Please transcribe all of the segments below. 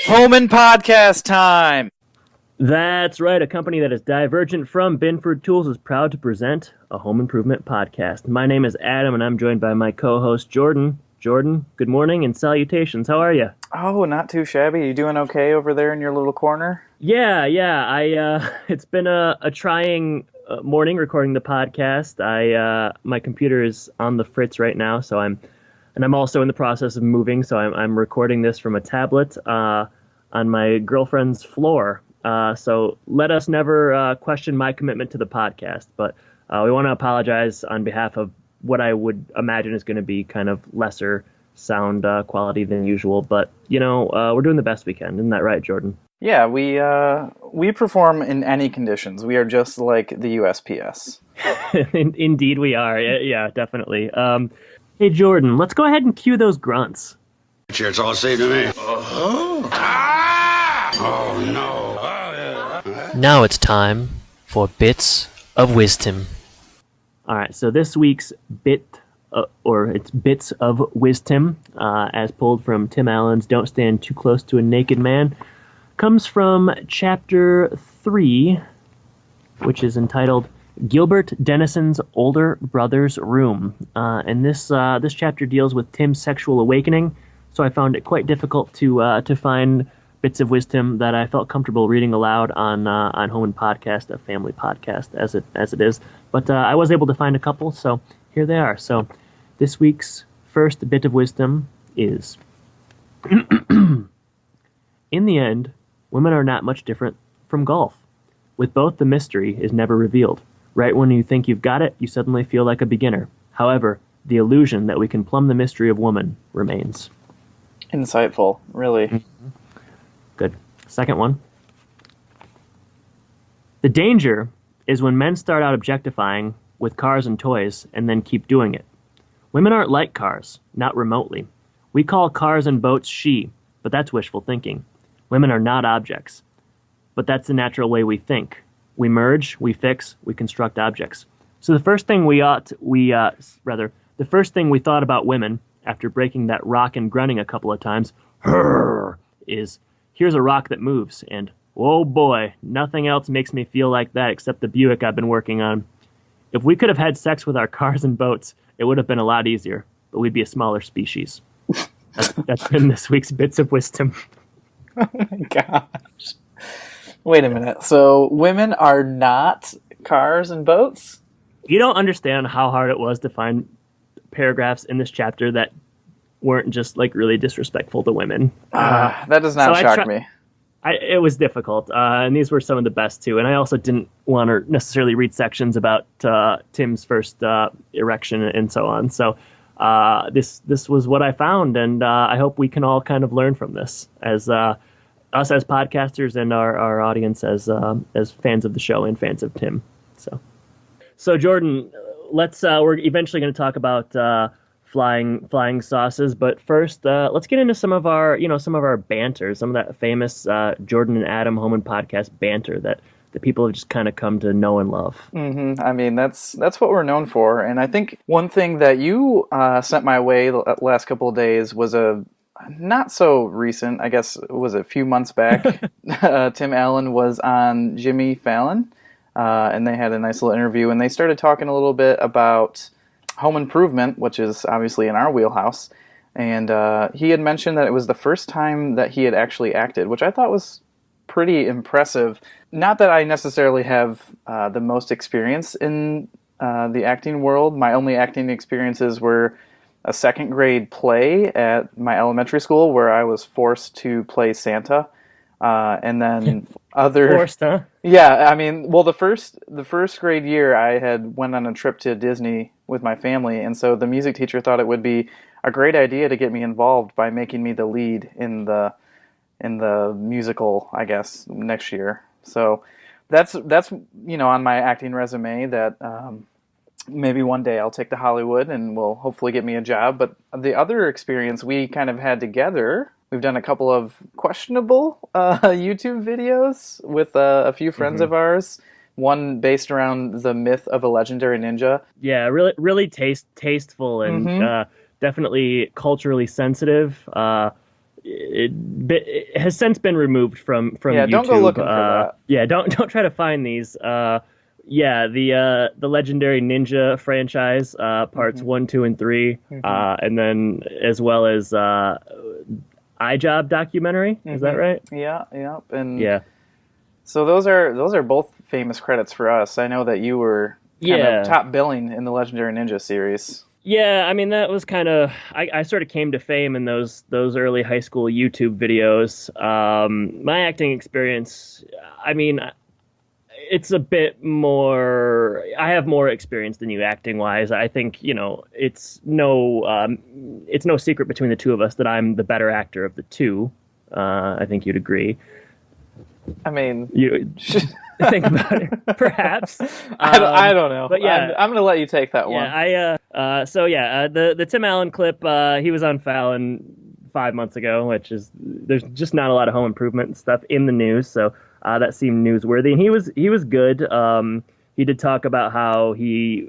Home Impodcast time! That's right. A company that is divergent from Binford Tools is proud to present a home improvement podcast. My name is Adam, and I'm joined by my co-host, Jordan. Jordan, good morning and salutations. How are you? Oh, not too shabby. You doing okay over there in your little corner? Yeah. It's been a trying morning recording the podcast. My computer is on the fritz right now, so I'm also in the process of moving. So I'm recording this from a tablet on my girlfriend's floor. So let us never question my commitment to the podcast, but we want to apologize on behalf of what I would imagine is going to be kind of lesser sound quality than usual. But, we're doing the best we can. Isn't that right, Jordan? Yeah, we perform in any conditions. We are just like the USPS. Indeed we are. Yeah, definitely. Hey, Jordan, let's go ahead and cue those grunts. Sure, it's all the same to me. Oh, ah! Oh no. Now it's time for Bits of Wisdom. All right, so this week's Bits of Wisdom, as pulled from Tim Allen's Don't Stand Too Close to a Naked Man, comes from Chapter 3, which is entitled Gilbert Dennison's Older Brother's Room. And this chapter deals with Tim's sexual awakening, so I found it quite difficult to find bits of wisdom that I felt comfortable reading aloud on Home Impodcast, a family podcast as it is. But I was able to find a couple, so here they are. So this week's first bit of wisdom is, in the end, women are not much different from golf. With both, the mystery is never revealed. Right when you think you've got it, you suddenly feel like a beginner. However, the illusion that we can plumb the mystery of woman remains. Insightful, really. Mm-hmm. Good. Second one. The danger is when men start out objectifying with cars and toys and then keep doing it. Women aren't like cars, not remotely. We call cars and boats she, but that's wishful thinking. Women are not objects, but that's the natural way we think. We merge, we fix, we construct objects. So the first thing the first thing we thought about women after breaking that rock and grunting a couple of times, is, here's a rock that moves, and, oh boy, nothing else makes me feel like that except the Buick I've been working on. If we could have had sex with our cars and boats, it would have been a lot easier, but we'd be a smaller species. That's been this week's Bits of Wisdom. Oh my gosh. Wait a minute. So women are not cars and boats? You don't understand how hard it was to find paragraphs in this chapter that weren't just really disrespectful to women. That does not shock me. It was difficult, and these were some of the best too. And I also didn't want to necessarily read sections about Tim's first erection and so on. So this was what I found, and I hope we can all kind of learn from this as us as podcasters and our audience as fans of the show and fans of Tim. So Jordan, we're eventually going to talk about flying sauces, but first let's get into some of our banter, some of that famous Jordan and Adam Home Impodcast banter that the people have just kind of come to know and love. Mm-hmm. I mean, that's what we're known for, and I think one thing that you sent my way the last couple of days was a not so recent, I guess it was a few months back. Tim Allen was on Jimmy Fallon, and they had a nice little interview, and they started talking a little bit about home improvement, which is obviously in our wheelhouse. And he had mentioned that it was the first time that he had actually acted, which I thought was pretty impressive. Not that I necessarily have the most experience in the acting world. My only acting experiences were a second grade play at my elementary school where I was forced to play Santa. And then other forced, huh? Yeah, I mean, well, the first grade year I had went on a trip to Disney with my family, and so the music teacher thought it would be a great idea to get me involved by making me the lead in the musical, I guess, next year. So that's on my acting resume that maybe one day I'll take to Hollywood and will hopefully get me a job. But the other experience we kind of had together, we've done a couple of questionable YouTube videos with a few friends of ours. One based around the myth of a legendary ninja. Yeah, really tasteful and definitely culturally sensitive. it has since been removed from Yeah, YouTube. don't go looking for that. Yeah, don't try to find these. Yeah, the legendary Ninja franchise, parts 1, 2, and 3, and then as well as iJob documentary. Is that right? Yeah, yeah, and Yeah. so those are both famous credits for us. I know that you were kind of top billing in the Legendary Ninja series. Yeah, I mean that was kind of I sort of came to fame in those early high school YouTube videos. My acting experience, I mean, it's a bit more. I have more experience than you acting wise. I think it's no secret between the two of us that I'm the better actor of the two. I think you'd agree. I mean, you think about it, perhaps. I don't know, but yeah, I'm going to let you take that one. Yeah, the Tim Allen clip. He was on Fallon 5 months ago, which is there's just not a lot of home improvement stuff in the news, so that seemed newsworthy, and he was good. He did talk about how they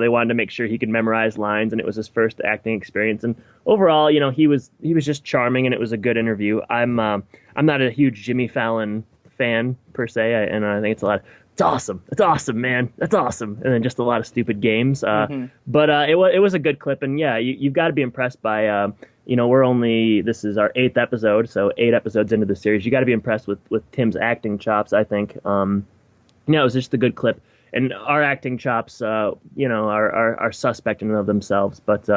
wanted to make sure he could memorize lines, and it was his first acting experience. And overall, he was just charming, and it was a good interview. I'm not a huge Jimmy Fallon fan per se, and I think it's awesome, man, that's awesome, and then just a lot of stupid games. But it was a good clip, and yeah, you've got to be impressed by. This is our 8th episode, so 8 episodes into the series. You got to be impressed with Tim's acting chops, I think. It was just a good clip. And our acting chops, are suspect in and of themselves, but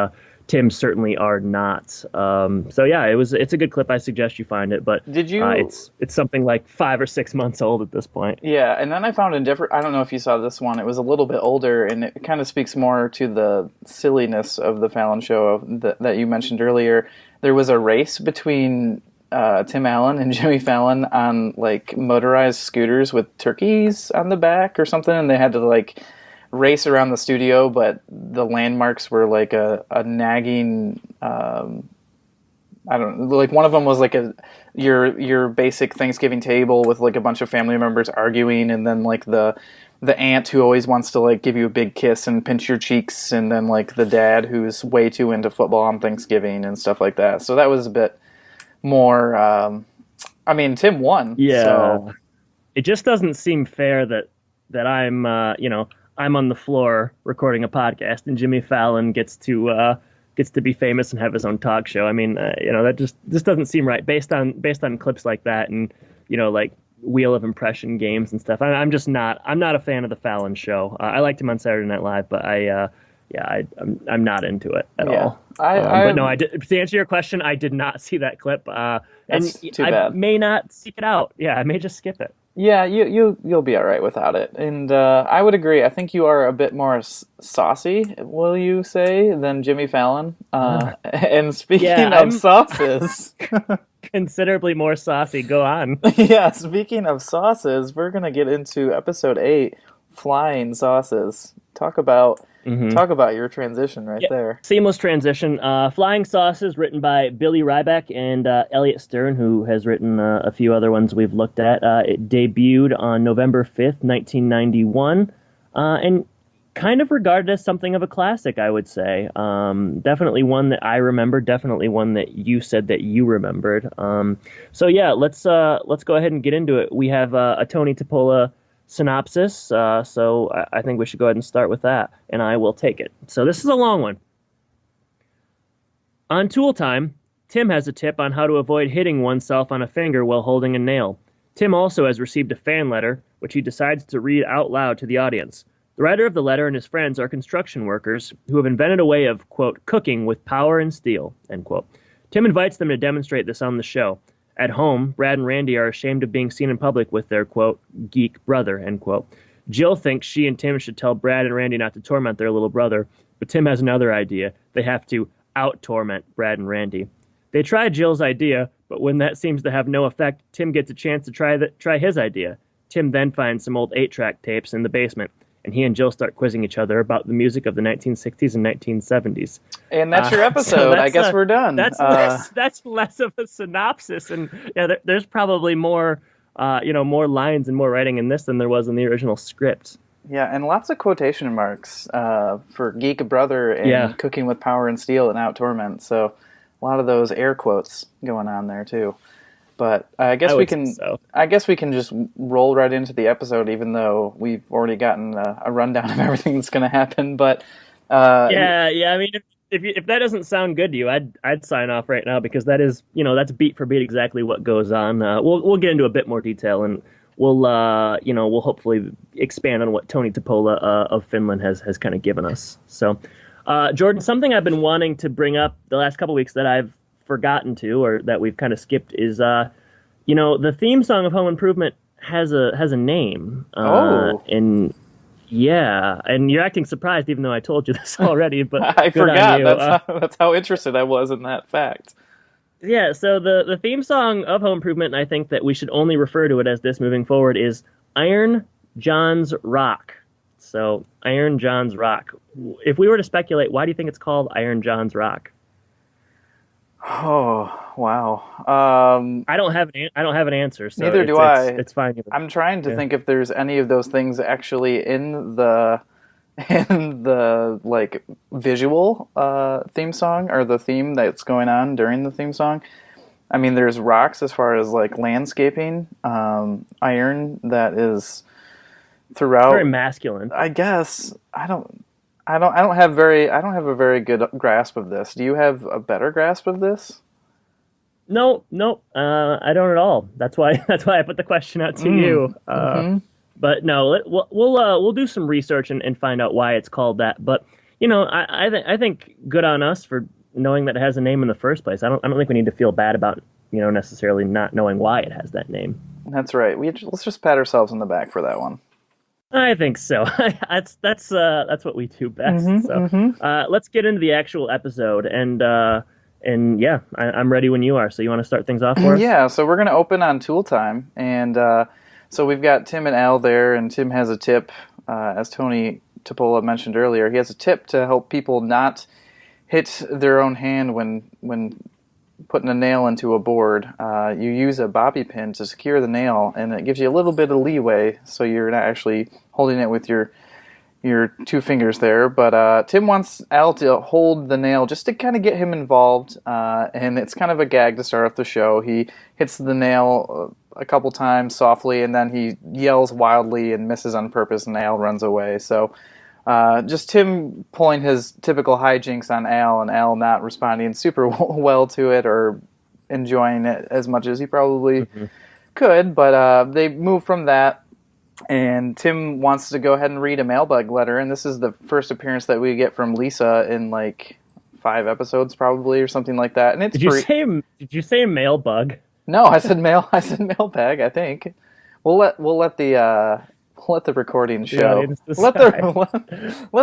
Tim's certainly are not. So yeah, it's a good clip. I suggest you find it. But did you? It's something like 5 or 6 months old at this point. Yeah, and then I found a different. I don't know if you saw this one. It was a little bit older, and it kind of speaks more to the silliness of the Fallon show that you mentioned earlier. There was a race between Tim Allen and Jimmy Fallon on like motorized scooters with turkeys on the back or something, and they had to like race around the studio, but the landmarks were like a nagging. I don't know, like one of them was like your basic Thanksgiving table with like a bunch of family members arguing, and then like the aunt who always wants to like give you a big kiss and pinch your cheeks, and then like the dad who's way too into football on Thanksgiving and stuff like that. So that was a bit more. I mean, Tim won. Yeah, so. It just doesn't seem fair that I'm I'm on the floor recording a podcast, and Jimmy Fallon gets to be famous and have his own talk show. I mean, that just doesn't seem right based on clips like that, and like Wheel of Impression games and stuff. I'm not a fan of the Fallon show. I liked him on Saturday Night Live, but I'm not into it at all. But no, to answer your question, I did not see that clip, and too I bad. may not seek it out. Yeah, I may just skip it. Yeah, you'll be all right without it, and I would agree. I think you are a bit more saucy, will you say, than Jimmy Fallon? And speaking of sauces, considerably more saucy. Go on. Yeah, speaking of sauces, we're gonna get into episode 8, flying sauces. Talk about your transition there. Seamless transition. Flying Sauces, written by Billy Ryback and Elliot Stern, who has written a few other ones we've looked at. It debuted on November 5th, 1991, and kind of regarded as something of a classic, I would say. Definitely one that I remember, definitely one that you said that you remembered. So yeah, let's go ahead and get into it. We have a Tony Topola synopsis, so I think we should go ahead and start with that, and I will take it. So this is a long one. On tool time, Tim has a tip on how to avoid hitting oneself on a finger while holding a nail. Tim also has received a fan letter, which he decides to read out loud to the audience. The writer of the letter and his friends are construction workers who have invented a way of, quote, cooking with power and steel, end quote. Tim invites them to demonstrate this on the show. At home, Brad and Randy are ashamed of being seen in public with their, quote, geek brother, end quote. Jill thinks she and Tim should tell Brad and Randy not to torment their little brother, but Tim has another idea. They have to out-torment Brad and Randy. They try Jill's idea, but when that seems to have no effect, Tim gets a chance to try his idea. Tim then finds some old 8-track tapes in the basement, and he and Jill start quizzing each other about the music of the 1960s and 1970s. And that's your episode. I guess we're done. That's less of a synopsis, and yeah, there's probably more, more lines and more writing in this than there was in the original script. Yeah, and lots of quotation marks for Geek Brother and Cooking with Power and Steel and Out Torment. So A lot of those air quotes going on there too. But I guess we can. So. I guess we can just roll right into the episode, even though we've already gotten a rundown of everything that's going to happen. But yeah. I mean, if that doesn't sound good to you, I'd sign off right now, because that is, that's beat for beat exactly what goes on. We'll get into a bit more detail, and we'll hopefully expand on what Tony Topola of Finland has kind of given us. So, Jordan, something I've been wanting to bring up the last couple weeks that I've forgotten to, or that we've kind of skipped, is the theme song of Home Improvement has a name. And yeah, and you're acting surprised, even though I told you this already. But I forgot. That's how interested I was in that fact. Yeah, so the theme song of Home Improvement, and I think that we should only refer to it as this moving forward, is Iron John's Rock. So Iron John's Rock. If we were to speculate, why do you think it's called Iron John's Rock? Oh, wow. I don't have an answer. So neither do I. It's fine. I'm trying to think if there's any of those things actually in the like visual theme song, or the theme that's going on during the theme song. I mean, there's rocks as far as like landscaping, iron that is throughout. Very masculine, I guess. I don't have a very good grasp of this. Do you have a better grasp of this? No, I don't at all. That's why I put the question out to you. But no, we'll do some research and find out why it's called that. But I think good on us for knowing that it has a name in the first place. I don't think we need to feel bad about necessarily not knowing why it has that name. That's right. Let's just pat ourselves on the back for that one. I think so. That's what we do best. Let's get into the actual episode, and yeah, I'm ready when you are. So you want to start things off for us? Yeah. So we're going to open on Tool Time, and so we've got Tim and Al there, and Tim has a tip, as Tony Topola mentioned earlier. He has a tip to help people not hit their own hand when putting a nail into a board. You use a bobby pin to secure the nail, and it gives you a little bit of leeway, so you're not actually holding it with your two fingers there. But Tim wants Al to hold the nail just to kind of get him involved, and it's kind of a gag to start off the show. He hits the nail a couple times softly, and then he yells wildly and misses on purpose, and Al runs away. So just Tim pulling his typical hijinks on Al, and Al not responding super well to it or enjoying it as much as he probably could. But they move from that, and Tim wants to go ahead and read a mailbag letter, and this is the first appearance that we get from Lisa in like 5 episodes probably, or something like that. And it's Did you say mailbug? No, I said mailbag. I think we'll let the recording show. Let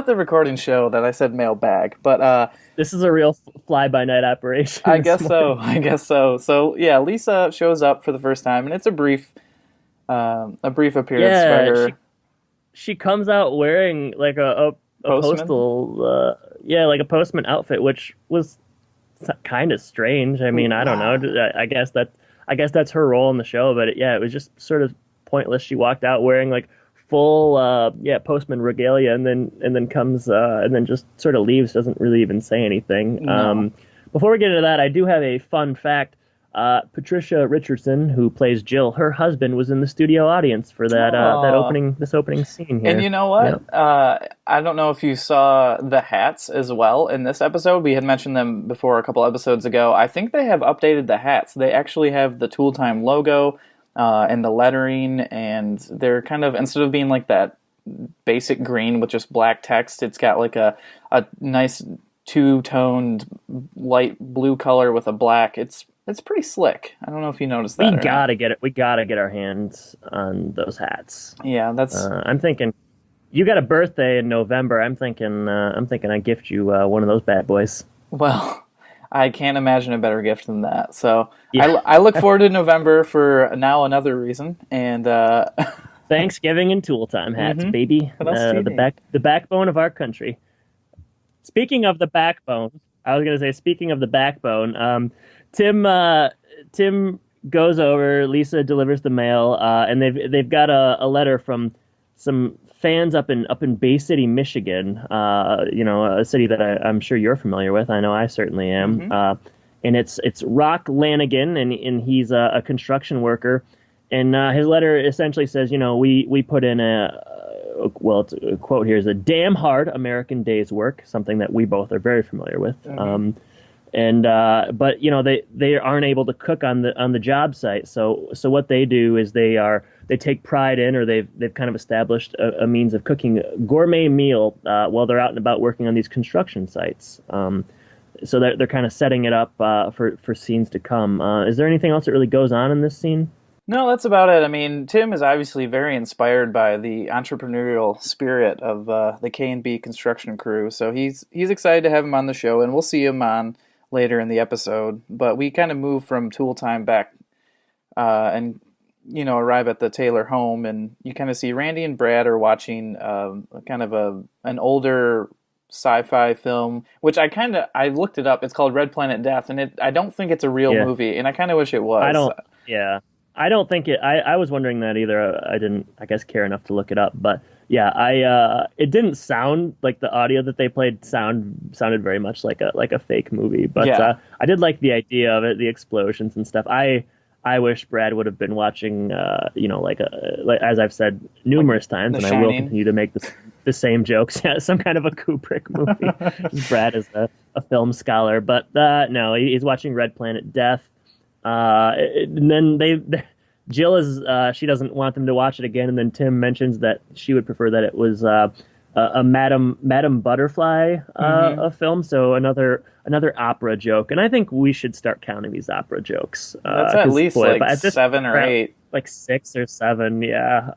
the recording show that I said mailbag. But this is a real fly-by-night operation. I guess so. So yeah, Lisa shows up for the first time, and it's a brief appearance by her. She comes out wearing like a postal, like a postman outfit, which was kind of strange. I mean, I don't know. I guess that's her role in the show, but it was just sort of pointless. She walked out wearing like full postman regalia, and then comes and then just sort of leaves, doesn't really even say anything. No. Before we get into that, I do have a fun fact. Patricia Richardson, who plays Jill, her husband was in the studio audience for that opening scene here. And you know what? Yep. I don't know if you saw the hats as well in this episode. We had mentioned them before a couple episodes ago. I think they have updated the hats. They actually have the Tool Time logo and the lettering, and they're kind of, instead of being like that basic green with just black text, it's got like a nice two-toned light blue color with a black. It's pretty slick. I don't know if you noticed that. We gotta get our hands on those hats. Yeah, that's. I'm thinking, you got a birthday in November. I'm thinking I gift you one of those bad boys. Well, I can't imagine a better gift than that. So yeah. I look forward to November for now another reason, and Thanksgiving and Tool Time hats, baby. The backbone of our country. Speaking of the backbone, Tim goes over. Lisa delivers the mail, and they've got a letter from some fans up in Bay City, Michigan. A city that I'm sure you're familiar with. I know I certainly am. and it's Rock Lanigan, and he's a construction worker, and his letter essentially says, we put in it's a quote here is a damn hard American day's work, something that we both are very familiar with. But they aren't able to cook on the job site. So what they do is they take pride in, or they've kind of established a means of cooking a gourmet meal while they're out and about working on these construction sites. So they're kind of setting it up for scenes to come. Is there anything else that really goes on in this scene? No, that's about it. I mean, Tim is obviously very inspired by the entrepreneurial spirit of the K&B construction crew, so he's excited to have him on the show, and we'll see him on later in the episode. But we kind of move from Tool Time back and arrive at the Taylor home, and you kind of see Randy and Brad are watching kind of an older sci-fi film, which I looked it up. It's called Red Planet Death, and I don't think it's a real movie, and I kind of wish it was. I don't think it. I was wondering that either. I didn't, I guess, care enough to look it up. But yeah, it didn't sound like the audio that they played sounded very much like a fake movie. But I did like the idea of it, the explosions and stuff. I wish Brad would have been watching, like as I've said numerous times, and I will continue to make the same jokes. Yeah, some kind of a Kubrick movie. Brad is a film scholar, but no, he's watching Red Planet Death. And then Jill she doesn't want them to watch it again, and then Tim mentions that she would prefer that it was a Madame Butterfly a film, so another opera joke, and I think we should start counting these opera jokes. That's at least like 7 or 8, like 6 or 7, yeah.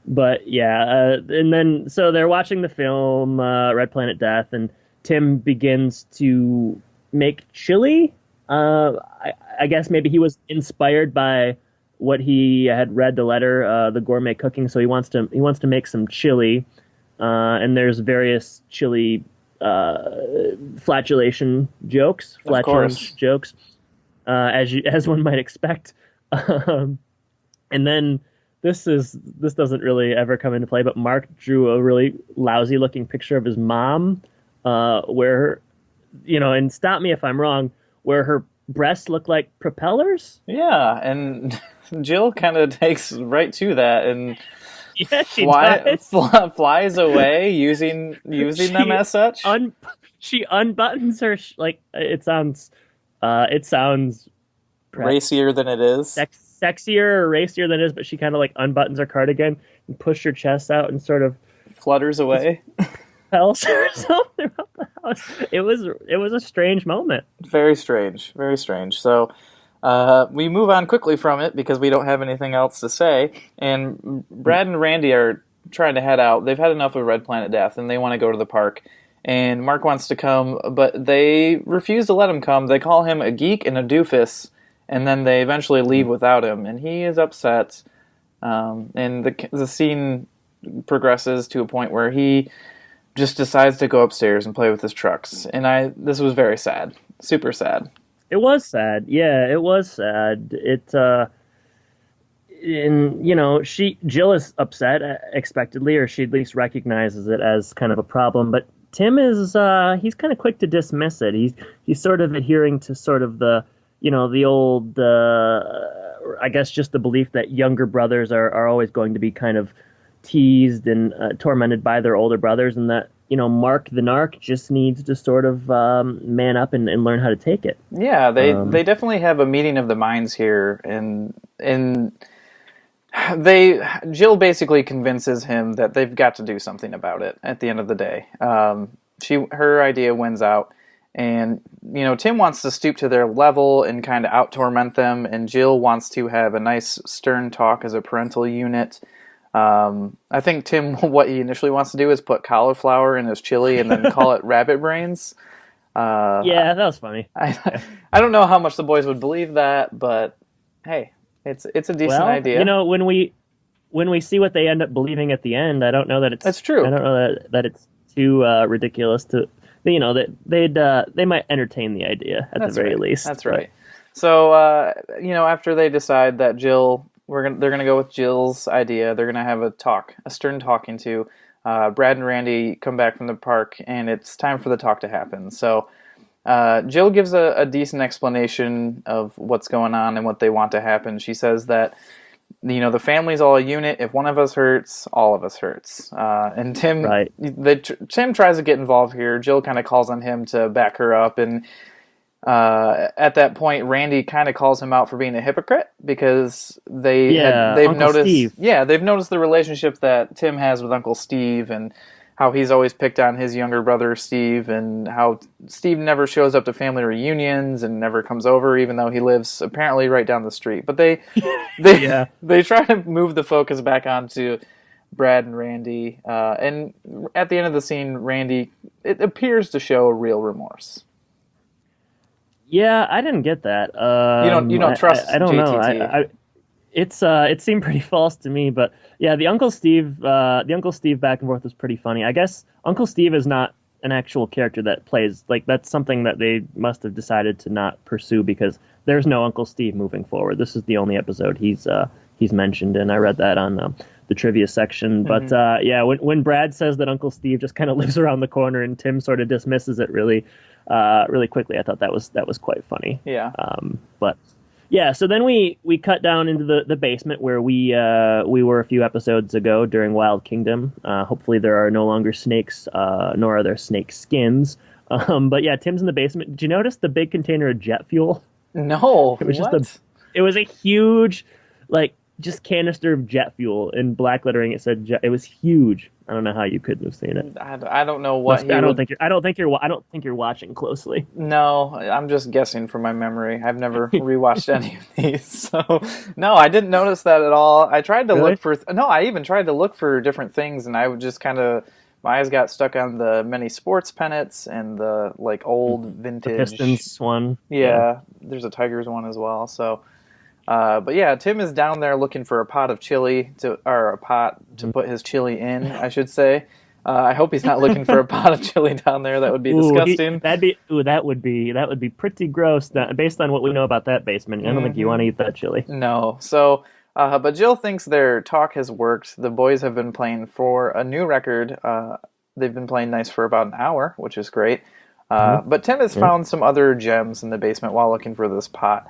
But yeah, and then so they're watching the film Red Planet Death, and Tim begins to make chili. I guess maybe he was inspired by what he had read, the letter, the gourmet cooking. So he wants to make some chili, and there's various chili flatulation jokes, as one might expect. And then this doesn't really ever come into play, but Mark drew a really lousy looking picture of his mom, where, and stop me if I'm wrong, where her breasts look like propellers. Yeah, and Jill kind of takes right to that and flies away using them as such. She unbuttons her it sounds racier than it is. Sexier or racier than it is, but she kind of like unbuttons her cardigan and pushes her chest out and sort of flutters away. Else or something around the house. It was a strange moment. Very strange. So we move on quickly from it because we don't have anything else to say. And Brad and Randy are trying to head out. They've had enough of Red Planet Death, and they want to go to the park. And Mark wants to come, but they refuse to let him come. They call him a geek and a doofus, and then they eventually leave without him. And he is upset. And the scene progresses to a point where he just decides to go upstairs and play with his trucks. And this was very sad. Super sad. It was sad. Yeah, it was sad. Jill is upset, expectedly, or she at least recognizes it as kind of a problem. But Tim is, he's kind of quick to dismiss it. He's sort of adhering to sort of the old, I guess just the belief that younger brothers are always going to be kind of teased and tormented by their older brothers, and that Mark the Narc just needs to sort of man up and learn how to take it. Yeah, they definitely have a meeting of the minds here, and Jill basically convinces him that they've got to do something about it at the end of the day. Her idea wins out, and Tim wants to stoop to their level and kind of out-torment them, and Jill wants to have a nice stern talk as a parental unit. I think Tim, what he initially wants to do is put cauliflower in his chili and then call it rabbit brains. Yeah, that was funny. I don't know how much the boys would believe that, but hey, it's a decent idea. When we see what they end up believing at the end, I don't know that it's true. I don't know that it's too ridiculous to, that they might entertain the idea at the very least. That's right. So after they decide that Jill. They're gonna go with Jill's idea. They're gonna have a stern talking to. Brad and Randy come back from the park, and it's time for the talk to happen. So Jill gives a decent explanation of what's going on and what they want to happen. She says that, the family's all a unit. If one of us hurts, all of us hurts. And Tim, Right. Tim tries to get involved here. Jill kind of calls on him to back her up, and at that point, Randy kind of calls him out for being a hypocrite because they've Uncle noticed, Steve. they've noticed the relationship that Tim has with Uncle Steve and how he's always picked on his younger brother Steve, and how Steve never shows up to family reunions and never comes over, even though he lives apparently right down the street. But they try to move the focus back onto Brad and Randy, and at the end of the scene, Randy, it appears to show real remorse. Yeah, I didn't get that. You don't trust I don't JTT. know. It seemed pretty false to me, but yeah, the Uncle Steve back and forth was pretty funny. I guess Uncle Steve is not an actual character that plays, like, that's something that they must have decided to not pursue because there's no Uncle Steve moving forward. This is the only episode he's mentioned, and I read that on the trivia section. But when Brad says that Uncle Steve just kind of lives around the corner and Tim sort of dismisses it really quickly, I thought that was quite funny. Yeah. But yeah, so then we cut down into the basement where we were a few episodes ago during Wild Kingdom. Hopefully there are no longer snakes, nor are there snake skins. But yeah, Tim's in the basement. Did you notice the big container of jet fuel? No. It was what? it was a huge, just canister of jet fuel in black lettering. It said jet. It was huge. I don't know how you couldn't have seen it. I don't know what. I don't think you're watching closely. No, I'm just guessing from my memory. I've never rewatched any of these, so no, I didn't notice that at all. I tried to look for. No, I even tried to look for different things, and I would just kind of. My eyes got stuck on the many sports pennants and the old vintage. The Pistons one. Yeah, there's a Tigers one as well. So. But yeah, Tim is down there looking for a pot of chili to put his chili in, I should say. I hope he's not looking for a pot of chili down there. That would be disgusting. That would be pretty gross. Based on what we know about that basement, I don't think you want to eat that chili. No. So, but Jill thinks their talk has worked. The boys have been playing for a new record. They've been playing nice for about an hour, which is great. But Tim has found some other gems in the basement while looking for this pot.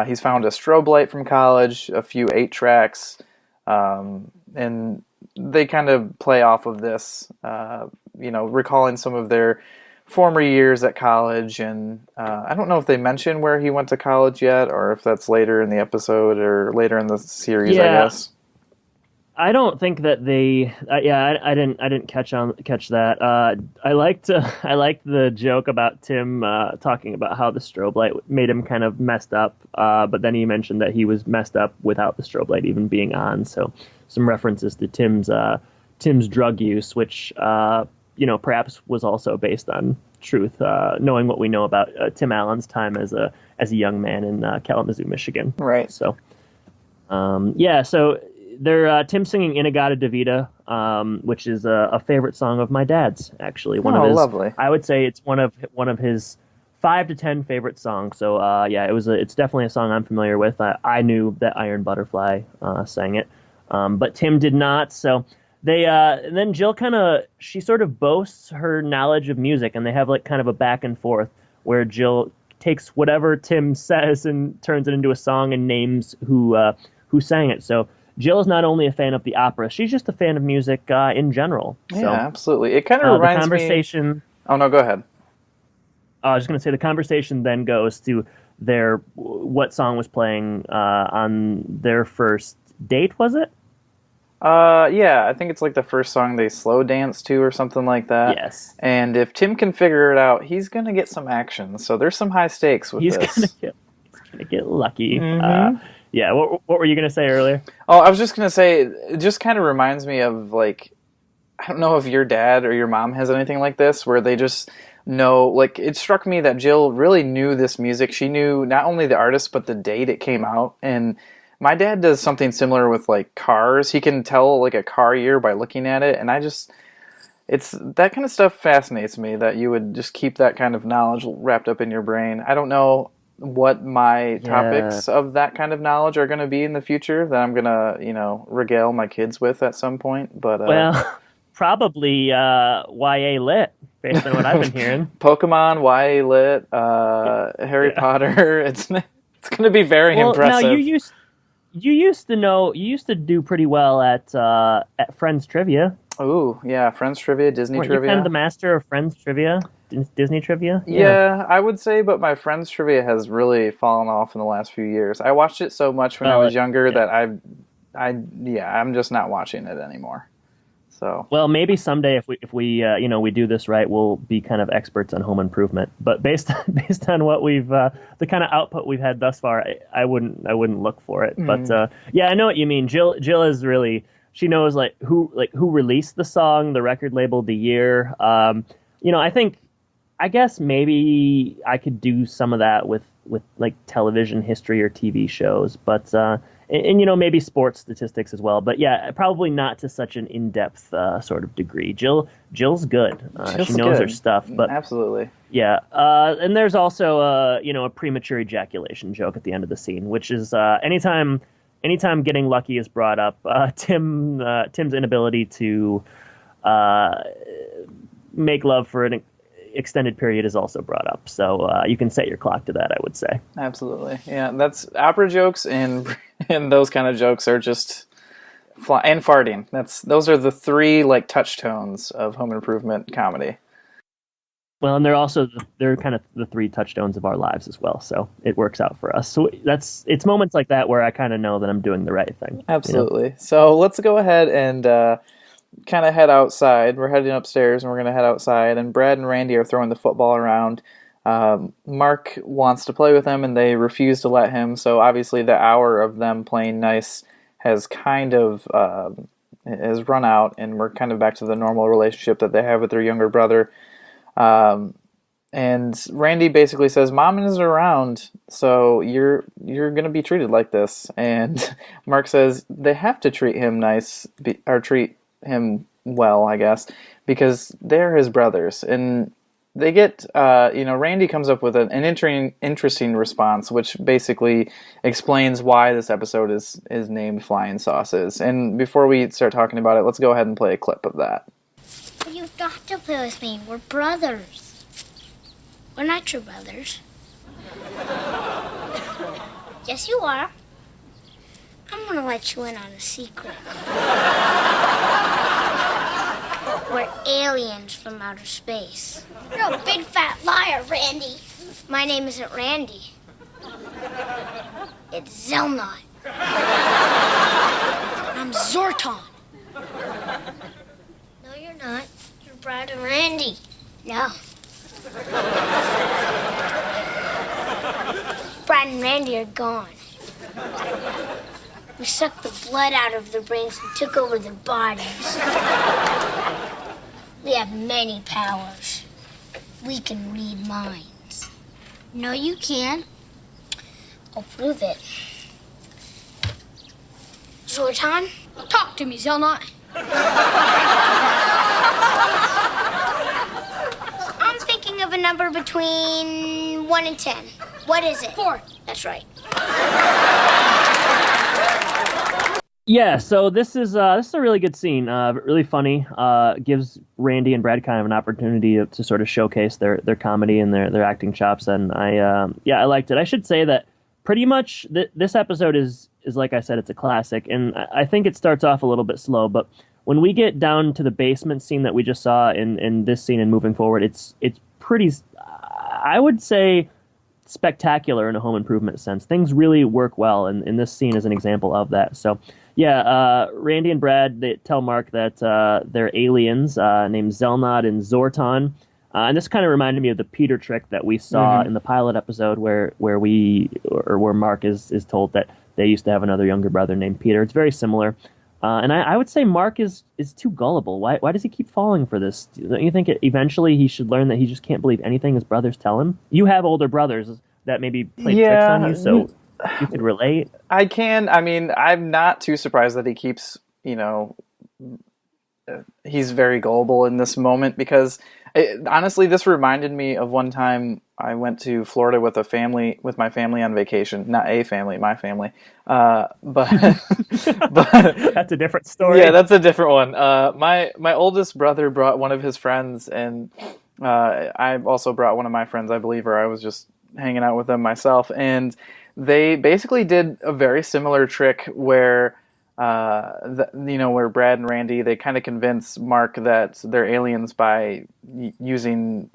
He's found a strobe light from college, a few 8-tracks, and they kind of play off of this, recalling some of their former years at college. And I don't know if they mention where he went to college yet, or if that's later in the episode or later in the series, I guess. I don't think that they. I didn't catch that. I liked the joke about Tim talking about how the strobe light made him kind of messed up. But then he mentioned that he was messed up without the strobe light even being on. So some references to Tim's drug use, which perhaps was also based on truth, knowing what we know about Tim Allen's time as a young man in Kalamazoo, Michigan. Right. So, so. They're Tim singing Inagata Davida, which is a favorite song of my dad's. Actually, lovely. I would say it's one of his 5 to 10 favorite songs. So it's definitely a song I'm familiar with. I knew that Iron Butterfly sang it, but Tim did not. So they and then Jill she sort of boasts her knowledge of music, and they have kind of a back and forth where Jill takes whatever Tim says and turns it into a song and names who sang it. So. Jill is not only a fan of the opera; she's just a fan of music in general. Yeah, so, absolutely. It kind of reminds the conversation. Me... Oh no, go ahead. I was just going to say the conversation then goes to what song was playing on their first date. Was it? Yeah, I think it's the first song they slow dance to or something like that. Yes. And if Tim can figure it out, he's gonna get some action. So there's some high stakes with this. He's gonna get lucky. Mm-hmm. Yeah, what were you going to say earlier? Oh, I was just going to say, it just kind of reminds me of, I don't know if your dad or your mom has anything like this, where they just know, it struck me that Jill really knew this music. She knew not only the artist, but the date it came out. And my dad does something similar with, cars. He can tell, a car year by looking at it, and it's that kind of stuff fascinates me, that you would just keep that kind of knowledge wrapped up in your brain. I don't know what my topics of that kind of knowledge are going to be in the future that I'm going to, regale my kids with at some point. But probably YA Lit, based on what I've been hearing. Pokemon, YA Lit, Harry Potter. It's going to be very impressive. Now you used to do pretty well at Friends Trivia. Ooh, yeah, Friends Trivia, Disney Weren't Trivia. You kind of the master of Friends Trivia, Disney Trivia. Yeah, I would say, but my Friends Trivia has really fallen off in the last few years. I watched it so much when I was younger that I'm just not watching it anymore. So well, maybe someday if we we do this right, we'll be kind of experts on home improvement. But based on what we've the kind of output we've had thus far, I wouldn't look for it. But I know what you mean. Jill is really, she knows who released the song, the record label, the year. I guess maybe I could do some of that with like television history or TV shows, but and maybe sports statistics as well. But yeah, probably not to such an in-depth sort of degree. Jill's good. She knows her stuff. But absolutely. Yeah, and there's also a premature ejaculation joke at the end of the scene, which is anytime getting lucky is brought up, Tim's inability to make love for an extended period is also brought up. So you can set your clock to that, I would say. Absolutely. Yeah, that's opera jokes and those kind of jokes are just and farting. Those are the three like touchstones of home improvement comedy. Well, and they're kind of the three touchstones of our lives as well. So it works out for us. So it's moments like that where I kind of know that I'm doing the right thing. Absolutely. So let's go ahead and kind of head outside. We're heading upstairs and we're going to head outside. And Brad and Randy are throwing the football around. Mark wants to play with them and they refuse to let him. So obviously the hour of them playing nice has kind of has run out, and we're kind of back to the normal relationship that they have with their younger brother. And Randy basically says, Mom isn't around, so you're going to be treated like this. And Mark says they have to treat him nice, or treat him well, I guess, because they're his brothers. And they get, Randy comes up with an interesting response, which basically explains why this episode is named Flying Sauces. And before we start talking about it, let's go ahead and play a clip of that. You've got to play with me. We're brothers. We're not your brothers. Yes, you are. I'm going to let you in on a secret. We're aliens from outer space. You're a big fat liar, Randy. My name isn't Randy. It's Zelnot. I'm Zorton. No, you're not. You're Brad and Randy. No. Brad and Randy are gone. We sucked the blood out of their brains and took over their bodies. We have many powers. We can read minds. No, you can't. I'll prove it. Zortan? Talk to me, Zelnot. I'm thinking of a number between 1 and 10. What is it? 4. That's right. Yeah, so this is a really good scene. Really funny. Gives Randy and Brad kind of an opportunity to sort of showcase their comedy and their acting chops, and I liked it. I should say that pretty much this episode is like I said, it's a classic, and I think it starts off a little bit slow, but when we get down to the basement scene that we just saw in this scene and moving forward, it's pretty, I would say, spectacular in a home improvement sense. Things really work well, and this scene is an example of that. So yeah, Randy and Brad, they tell Mark that they're aliens named Zelnot and Zorton. And this kind of reminded me of the Peter trick that we saw in the pilot episode where Mark is told that they used to have another younger brother named Peter. It's very similar. And I would say Mark is too gullible. Why does he keep falling for this? Don't you think eventually he should learn that he just can't believe anything his brothers tell him? You have older brothers that maybe played tricks on you, so you could relate. I can. I mean, I'm not too surprised that he keeps, he's very gullible in this moment, because honestly, this reminded me of one time I went to Florida with my family on vacation. Not a family, my family. But that's a different story. Yeah, that's a different one. My oldest brother brought one of his friends, and I also brought one of my friends, I believe, or I was just hanging out with them myself, and they basically did a very similar trick where, where Brad and Randy, they kind of convince Mark that they're aliens by using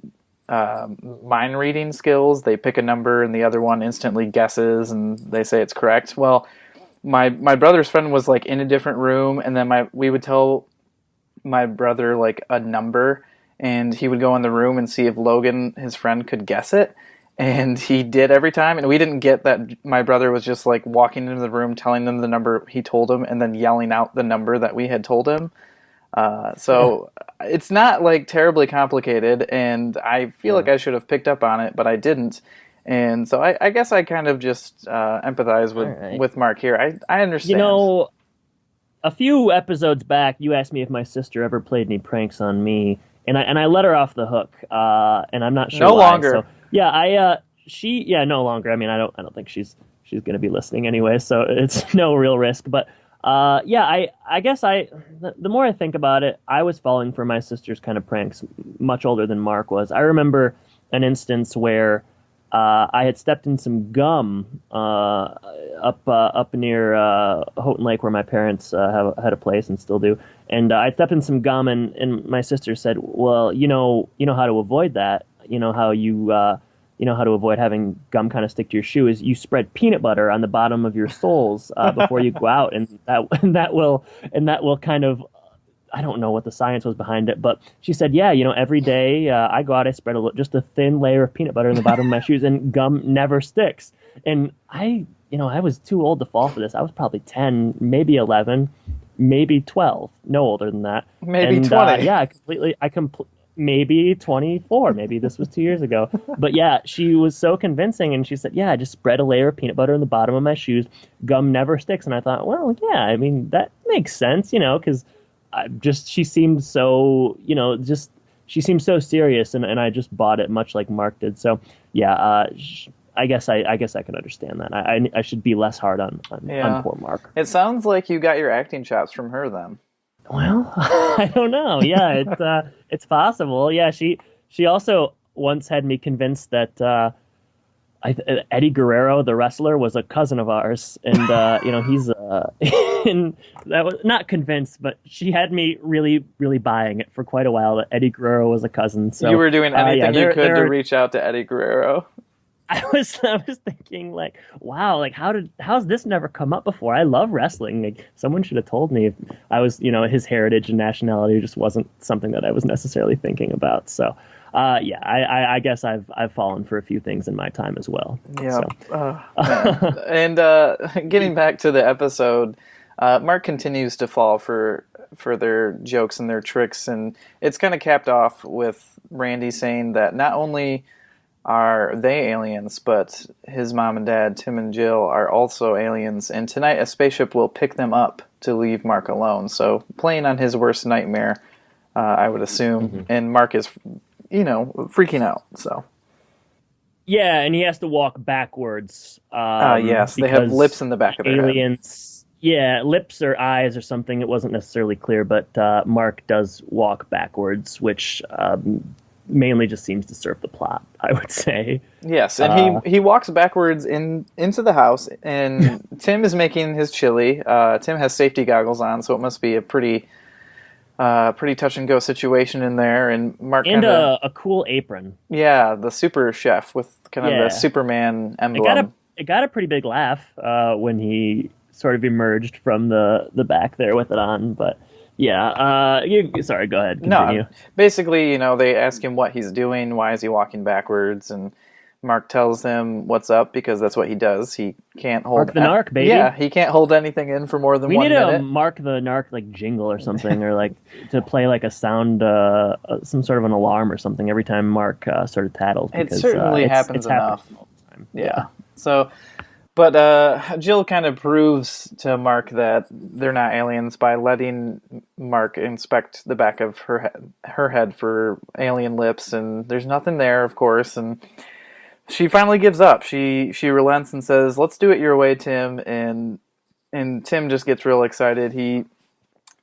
mind reading skills. They pick a number, and the other one instantly guesses, and they say it's correct. Well, my brother's friend was like in a different room, and then we would tell my brother like a number, and he would go in the room and see if Logan, his friend, could guess it. And he did every time, and we didn't get that my brother was just like walking into the room, telling them the number he told him, and then yelling out the number that we had told him. So it's not like terribly complicated, and I feel like I should have picked up on it, but I didn't. And so I guess I kind of just empathize with Mark here. I understand. You know, a few episodes back, you asked me if my sister ever played any pranks on me, and I let her off the hook, and I'm not sure no why. longer. So, yeah, no longer. I mean, I don't think she's going to be listening anyway, so it's no real risk. But I guess the more I think about it, I was falling for my sister's kind of pranks much older than Mark was. I remember an instance where I had stepped in some gum up near Houghton Lake, where my parents had a place and still do. And I stepped in some gum, and my sister said, "Well, you know how to avoid that. You know how to avoid having gum kind of stick to your shoe is you spread peanut butter on the bottom of your soles before you go out, and that will kind of." I don't know what the science was behind it, but she said, yeah, every day I go out, I spread just a thin layer of peanut butter in the bottom of my shoes, and gum never sticks. And I was too old to fall for this. I was probably 10, maybe 11, maybe 12, no older than that. Maybe 20. Maybe 24. Maybe this was 2 years ago. But yeah, she was so convincing, and she said, yeah, I just spread a layer of peanut butter in the bottom of my shoes. Gum never sticks. And I thought, well, yeah, I mean, that makes sense, because she seemed so, she seemed so serious, and I just bought it much like Mark did. So yeah, I guess I can understand that. I should be less hard on poor Mark. It sounds like you got your acting chops from her then. Well, I don't know. Yeah, it's possible. Yeah, she also once had me convinced that Eddie Guerrero, the wrestler, was a cousin of ours, and he's and that was not convinced, but she had me really, really buying it for quite a while that Eddie Guerrero was a cousin. So you were doing anything you could to reach out to Eddie Guerrero. I was thinking, like, wow, like how's this never come up before? I love wrestling. Like, someone should have told me if I was, his heritage and nationality just wasn't something that I was necessarily thinking about. So, I guess I've fallen for a few things in my time as well. Yeah. So. And getting back to the episode, Mark continues to fall for their jokes and their tricks, and it's kind of capped off with Randy saying that not only are they aliens, but his mom and dad, Tim and Jill, are also aliens, and tonight a spaceship will pick them up to leave Mark alone. So playing on his worst nightmare, I would assume, and Mark is, freaking out. So yeah, and he has to walk backwards. Yes, they have lips in the back of their aliens. Head. Yeah, lips or eyes or something. It wasn't necessarily clear, but Mark does walk backwards, which mainly just seems to serve the plot, I would say. Yes, and he walks backwards into the house, and Tim is making his chili. Tim has safety goggles on, so it must be a pretty touch and go situation in there. And Mark a cool apron. Yeah, the super chef with kind of the Superman emblem. It got a pretty big laugh when he sort of emerged from the back there with it on, but. Yeah, sorry, go ahead, continue. No, basically, they ask him what he's doing, why is he walking backwards, and Mark tells them what's up, because that's what he does. He can't hold... Mark the Narc, baby. Yeah, he can't hold anything in for more than 1 minute. We need a Mark the Narc, like, jingle or something, or, like, to play, like, a sound, some sort of an alarm or something every time Mark sort of tattles. Because, it certainly happens enough. All the time. Yeah. So... But Jill kind of proves to Mark that they're not aliens by letting Mark inspect the back of her head for alien lips, and there's nothing there, of course, and she finally gives up. She relents and says, "Let's do it your way, Tim," and Tim just gets real excited. He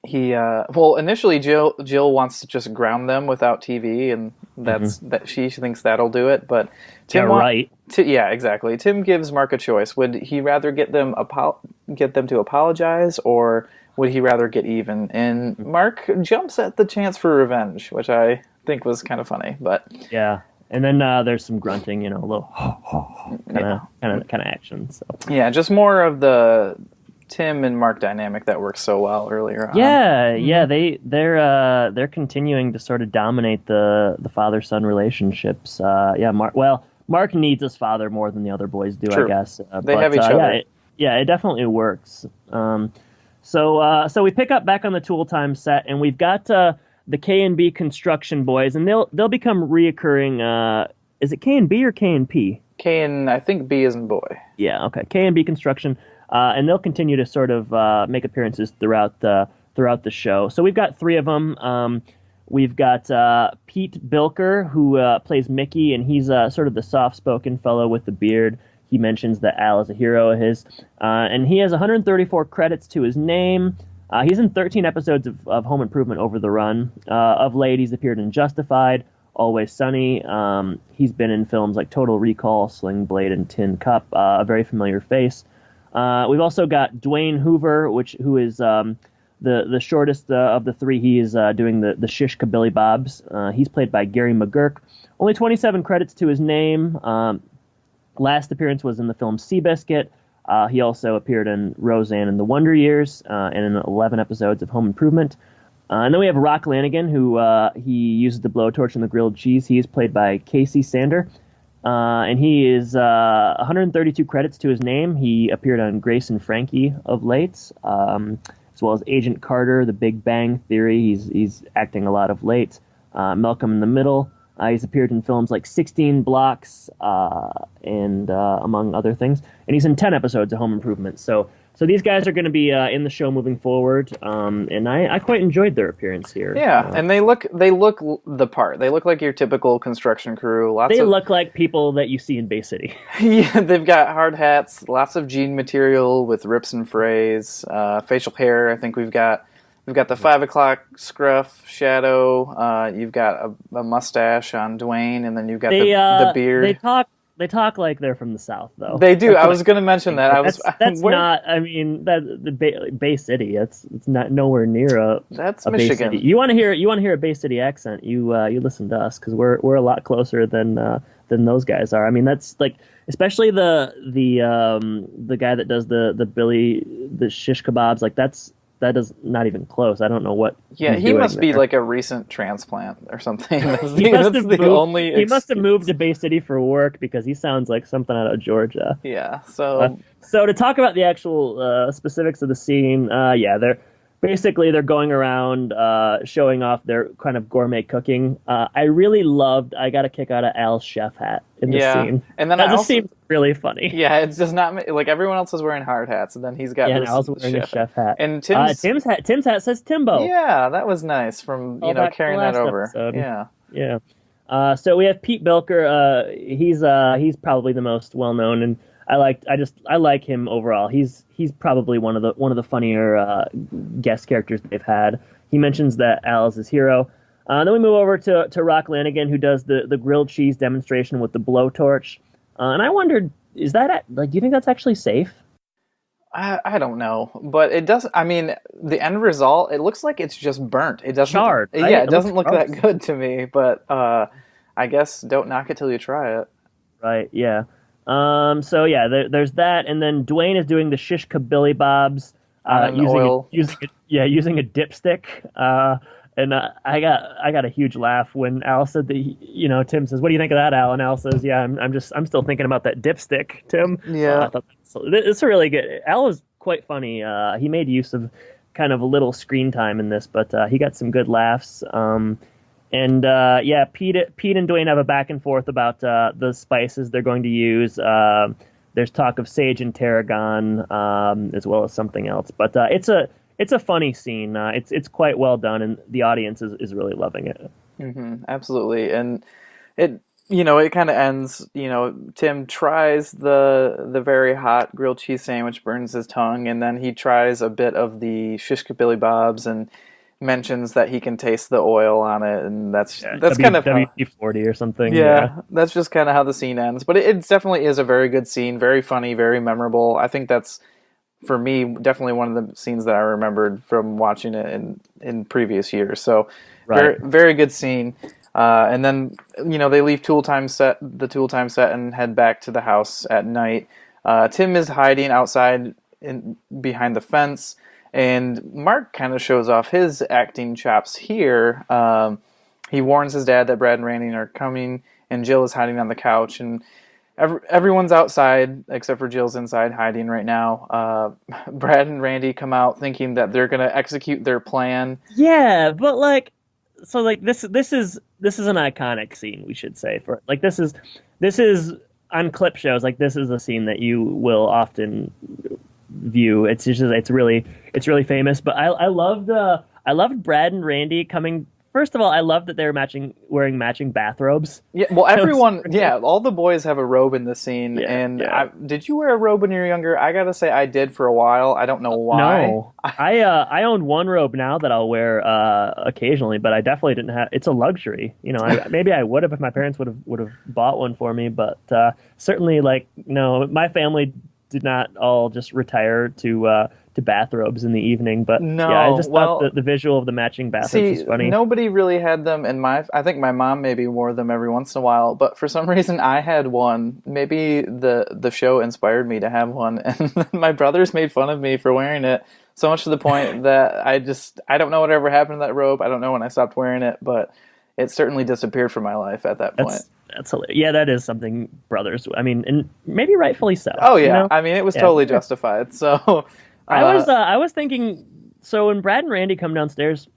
initially Jill wants to just ground them without TV, and that she thinks that'll do it. But Tim, right? Yeah, exactly. Tim gives Mark a choice. Would he rather get them to apologize, or would he rather get even? And Mark jumps at the chance for revenge, which I think was kind of funny. But yeah, and then there's some grunting, a little kind of action. So yeah, just more of the Tim and Mark dynamic that works so well earlier on. Yeah, they're continuing to sort of dominate the father-son relationships. Mark needs his father more than the other boys do, True. I guess. They have each other. It definitely works. So we pick up back on the Tool Time set, and we've got the K&B construction boys, and they'll become reoccurring. Is it K&B or K&P? I think B is in boy. Yeah, okay. K&B construction. And they'll continue to sort of make appearances throughout the show. So we've got three of them. We've got Pete Bilker, who plays Mickey, and he's sort of the soft-spoken fellow with the beard. He mentions that Al is a hero of his. And he has 134 credits to his name. He's in 13 episodes of Home Improvement over the run. Of late, he's appeared in Justified, Always Sunny. He's been in films like Total Recall, Sling Blade, and Tin Cup, a very familiar face. We've also got Dwayne Hoover, who is the shortest of the three. He is doing the shish Billy Bobs. He's played by Gary McGurk. Only 27 credits to his name. Last appearance was in the film Seabiscuit. He also appeared in Roseanne and the Wonder Years and in 11 episodes of Home Improvement. And then we have Rock Lanigan, who he uses the blowtorch and the grilled cheese. He is played by Casey Sander. And he is 132 credits to his name. He appeared on Grace and Frankie of late, as well as Agent Carter, The Big Bang Theory. He's acting a lot of late. Malcolm in the Middle. He's appeared in films like 16 Blocks and among other things. And he's in 10 episodes of Home Improvement. So these guys are going to be in the show moving forward, and I quite enjoyed their appearance here. Yeah, and they look the part. They look like your typical construction crew. They look like people that you see in Bay City. Yeah, they've got hard hats, lots of jean material with rips and frays, facial hair. I think we've got the 5 o'clock scruff shadow. You've got a mustache on Dwayne, and then you've got the beard. They talk like they're from the South, though. They do. I was going to mention that. That's not. I mean, the Bay City. It's not nowhere near That's a Michigan. Bay City. You want to hear a Bay City accent? You listen to us because we're a lot closer than those guys are. I mean, that's like especially the guy that does the shish kebabs. Like that is not even close. I don't know what. Yeah, he must be like a recent transplant or something. He must have moved to Bay City for work because he sounds like something out of Georgia. Yeah. So to talk about the actual specifics of the scene, they're going around showing off their kind of gourmet cooking. I really loved. I got a kick out of Al's chef hat in this scene. And then that just seems really funny. Yeah, it's just not like everyone else is wearing hard hats, and then he's got and Al's wearing a chef hat. And Tim's hat says Timbo. Yeah, that was nice from carrying that over. Episode. Yeah. So we have Pete Bilker. He's probably the most well known, and I like him overall. He's probably one of the funnier guest characters they've had. He mentions that Al is his hero. Then we move over to Rock Lanigan, who does the grilled cheese demonstration with the blowtorch. And I wondered, is that do you think that's actually safe? I don't know, but it does. I mean, the end result, it looks like it's just burnt. It doesn't. Charred. Right? Yeah, it doesn't look that good to me. But I guess don't knock it till you try it. Right. Yeah. There's that, and then Dwayne is doing the shish Billy Bobs using a dipstick. And I got a huge laugh when Al said that. Tim says, "What do you think of that, Al?" And Al says, "Yeah, I'm still thinking about that dipstick, Tim." Yeah, I thought it's really good. Al is quite funny. He made use of kind of a little screen time in this, but he got some good laughs. Pete and Dwayne have a back and forth about the spices they're going to use. There's talk of sage and tarragon, as well as something else. But it's a funny scene. It's quite well done, and the audience is really loving it. Mm-hmm, absolutely, and it kind of ends, Tim tries the very hot grilled cheese sandwich, burns his tongue, and then he tries a bit of the shish Billy Bob's and mentions that he can taste the oil on it, and that's kind of WD-40 or something. Yeah, that's just kind of how the scene ends. But it definitely is a very good scene, very funny, very memorable. I think that's, for me, definitely one of the scenes that I remembered from watching it in previous years. So, very, very good scene. And then, they leave the tool time set and head back to the house at night. Tim is hiding outside behind the fence, and Mark kind of shows off his acting chops here. He warns his dad that Brad and Randy are coming, and Jill is hiding on the couch, and everyone's outside except for Jill's inside hiding right now. Brad and Randy come out thinking that they're going to execute their plan. Yeah, but this is an iconic scene, we should say. For this is on clip shows, this is a scene that you will often view. It's really famous. But I loved Brad and Randy coming. First of all, I love that they're wearing matching bathrobes. Yeah, well, everyone, all the boys have a robe in this scene. Did you wear a robe when you were younger? I gotta say, I did for a while. I don't know why. No, I own one robe now that I'll wear occasionally, but I definitely didn't have. It's a luxury, maybe I would have if my parents would have bought one for me, but certainly, no, my family did not all just retire to bathrobes in the evening, but I just thought the visual of the matching bathrobes was funny. Nobody really had them, and I think my mom maybe wore them every once in a while, but for some reason I had one. Maybe the show inspired me to have one, and my brothers made fun of me for wearing it, so much to the point that I don't know whatever happened to that robe. I don't know when I stopped wearing it, but it certainly disappeared from my life at that point. That's hilarious. Yeah, that is something brothers. I mean, and maybe rightfully so. Oh yeah, I mean, it was totally justified. So I was thinking. So when Brad and Randy come downstairs,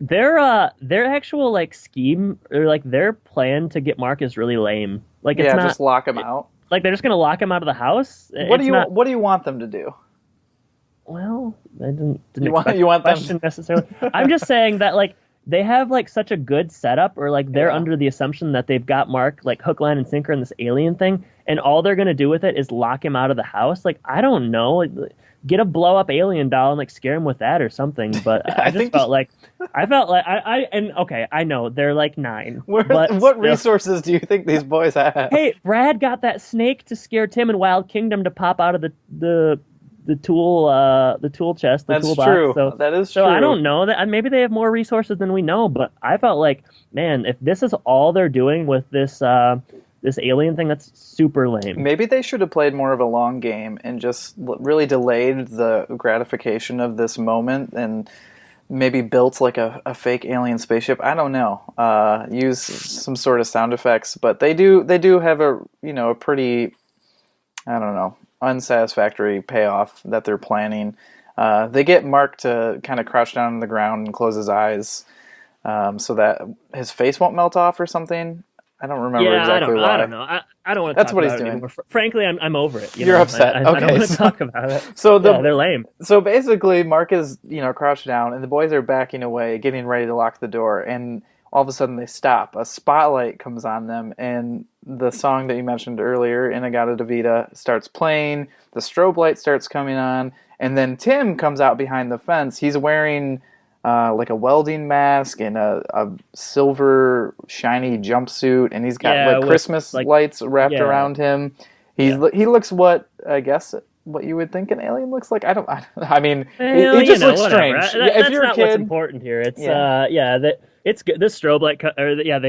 their actual scheme or their plan to get Mark is really lame. It's not just lock him out. They're just gonna lock him out of the house. What do you want them to do? Well, I didn't you want them to necessarily. I'm just saying that they have such a good setup, or they're under the assumption that they've got Mark hook, line, and sinker in this alien thing, and all they're gonna do with it is lock him out of the house. I don't know, get a blow up alien doll and scare him with that or something. But I know they're 9. What resources do you think these boys have? Hey, Brad got that snake to scare Tim in Wild Kingdom to pop out of the tool chest, the toolbox. True. So, that is true. So I don't know that maybe they have more resources than we know, but I felt man, if this is all they're doing with this alien thing, that's super lame. Maybe they should have played more of a long game and just really delayed the gratification of this moment and maybe built a fake alien spaceship. I don't know. Use some sort of sound effects, but they do have a pretty, I don't know, unsatisfactory payoff that they're planning. They get Mark to kind of crouch down on the ground and close his eyes so that his face won't melt off or something. I don't remember exactly why. I don't know. I don't want to That's talk what about he's it doing. Anymore. Frankly, I'm over it. You're upset. I don't want to talk about it. So they're lame. So basically, Mark is crouched down, and the boys are backing away, getting ready to lock the door, and all of a sudden they stop. A spotlight comes on them, and the song that you mentioned earlier, Inagata Davida, starts playing. The strobe light starts coming on, and then Tim comes out behind the fence. He's wearing a welding mask and a silver shiny jumpsuit, and he's got Christmas lights wrapped around him. He looks what you would think an alien looks like. I mean, he just looks strange. That's not what's important here. It's it's good. The strobe light,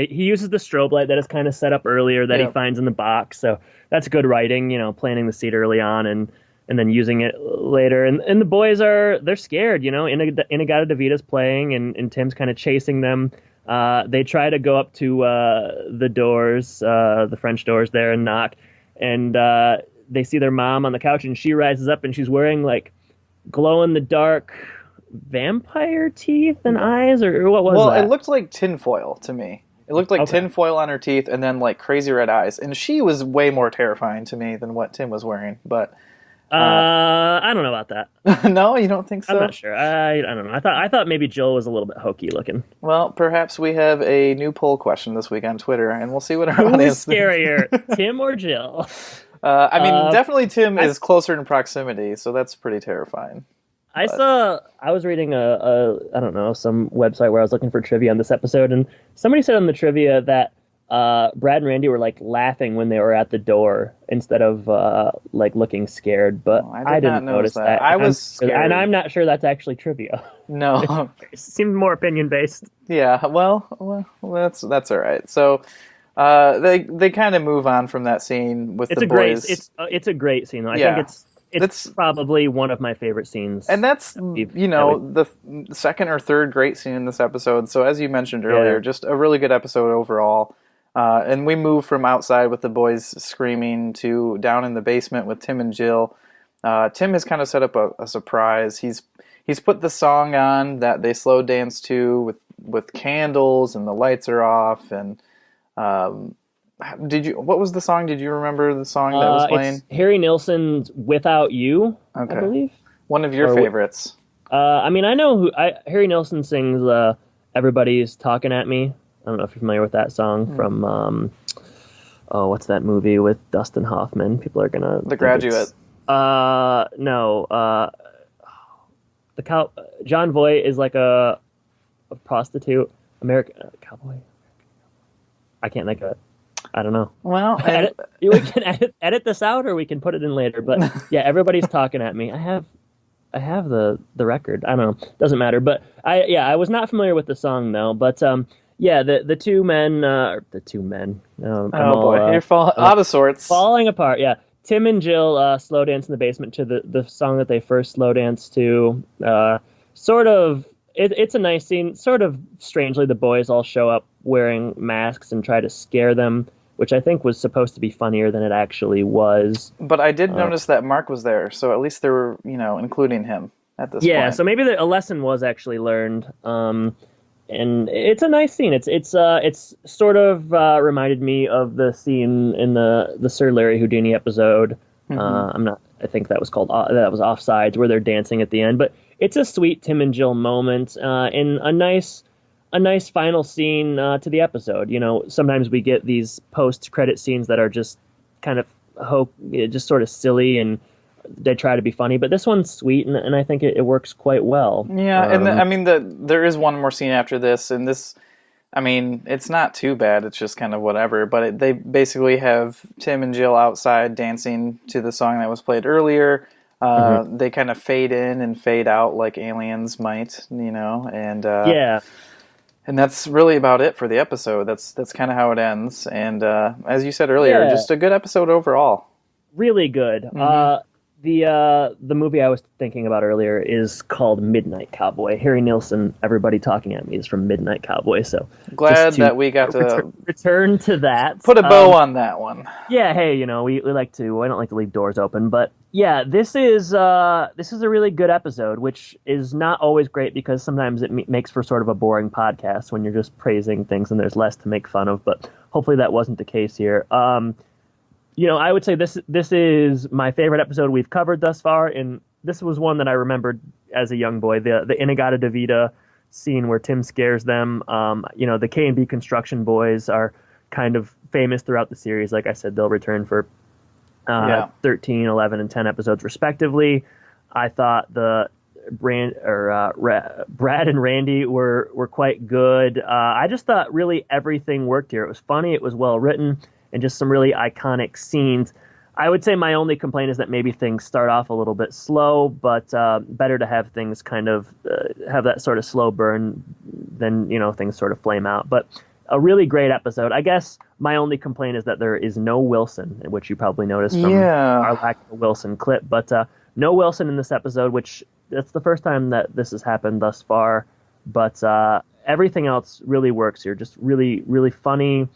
he uses the strobe light that is kind of set up earlier that he finds in the box. So that's good writing. Planting the seed early on and then using it later. And the boys they're scared. Inagata Davita's playing and Tim's kind of chasing them. They try to go up to the doors, the French doors there, and knock. And they see their mom on the couch, and she rises up, and she's wearing glow in the dark vampire teeth and eyes, or what was that? Well, it looked like tinfoil to me. It looked like tinfoil on her teeth, and then crazy red eyes. And she was way more terrifying to me than what Tim was wearing. But I don't know about that. No, you don't think so? I'm not sure. I don't know. I thought maybe Jill was a little bit hokey looking. Well, perhaps we have a new poll question this week on Twitter, and we'll see what our Who's audience scarier, Tim or Jill? Definitely Tim is closer in proximity, so that's pretty terrifying. I was reading I don't know, some website where I was looking for trivia on this episode, and somebody said on the trivia that Brad and Randy were like laughing when they were at the door instead of like looking scared, but I didn't notice that. I was scared. And I'm not sure that's actually trivia. No. It seemed more opinion based. Yeah, well, that's all right. So they kind of move on from that scene with the boys. It's a great scene. I think it's probably one of my favorite scenes. And that's, the second or third great scene in this episode. So as you mentioned earlier, just a really good episode overall. And we move from outside with the boys screaming to down in the basement with Tim and Jill. Tim has kind of set up a surprise. He's put the song on that they slow dance to with candles, and the lights are off. And what was the song? Did you remember the song that was playing? It's Harry Nilsson's "Without You," okay. I believe. One of your favorites. I know Harry Nilsson sings "Everybody's Talking at Me." I don't know if you're familiar with that song from, what's that movie with Dustin Hoffman? People are gonna... The Graduate. No. John Voight is like a prostitute. American cowboy. I can't think of it. I don't know. Well, we can edit this out, or we can put it in later. But yeah, Everybody's Talking at Me. I have the record. I don't know. Doesn't matter. But I was not familiar with the song though. But yeah, the two men. Boy, you're out of sorts. Falling apart. Yeah, Tim and Jill slow dance in the basement to the song that they first slow danced to. Sort of. It's a nice scene. Sort of strangely, the boys all show up wearing masks and try to scare them, which I think was supposed to be funnier than it actually was. But I did notice that Mark was there, so at least they were, including him at this point. Yeah, so maybe a lesson was actually learned. And it's a nice scene. It's sort of reminded me of the scene in the Sir Larry Houdini episode. Mm-hmm. I think that was called Offsides, where they're dancing at the end. But it's a sweet Tim and Jill moment, and a nice final scene to the episode. Sometimes we get these post-credit scenes that are just kind of just sort of silly, and they try to be funny. But this one's sweet, and I think it works quite well. Yeah, and there is one more scene after this, and this, it's not too bad. It's just kind of whatever. But they basically have Tim and Jill outside dancing to the song that was played earlier. They kind of fade in and fade out like aliens might, and yeah. And that's really about it for the episode. That's kind of how it ends. And as you said earlier, just a good episode overall. Really good. Mm-hmm. The movie I was thinking about earlier is called Midnight Cowboy. Harry Nilsson, Everybody Talking at Me, is from Midnight Cowboy. So glad that we got to return to that. Put a bow on that one. Yeah, hey, we like to. I don't like to leave doors open, but yeah, this is a really good episode, which is not always great because sometimes it makes for sort of a boring podcast when you're just praising things and there's less to make fun of. But hopefully that wasn't the case here. I would say this is my favorite episode we've covered thus far, and this was one that I remembered as a young boy. The Inagata Davida scene where Tim scares them. The K&B Construction Boys are kind of famous throughout the series. Like I said, they'll return for 13, 11, and 10 episodes respectively. I thought the Brad and Randy were quite good. I just thought really everything worked here. It was funny, it was well written, and just some really iconic scenes. I would say my only complaint is that maybe things start off a little bit slow, but better to have things kind of have that sort of slow burn than, things sort of flame out. But a really great episode. I guess my only complaint is that there is no Wilson, which you probably noticed from our lack of a Wilson clip. But no Wilson in this episode, which that's the first time that this has happened thus far. But everything else really works here. Just really, really funny.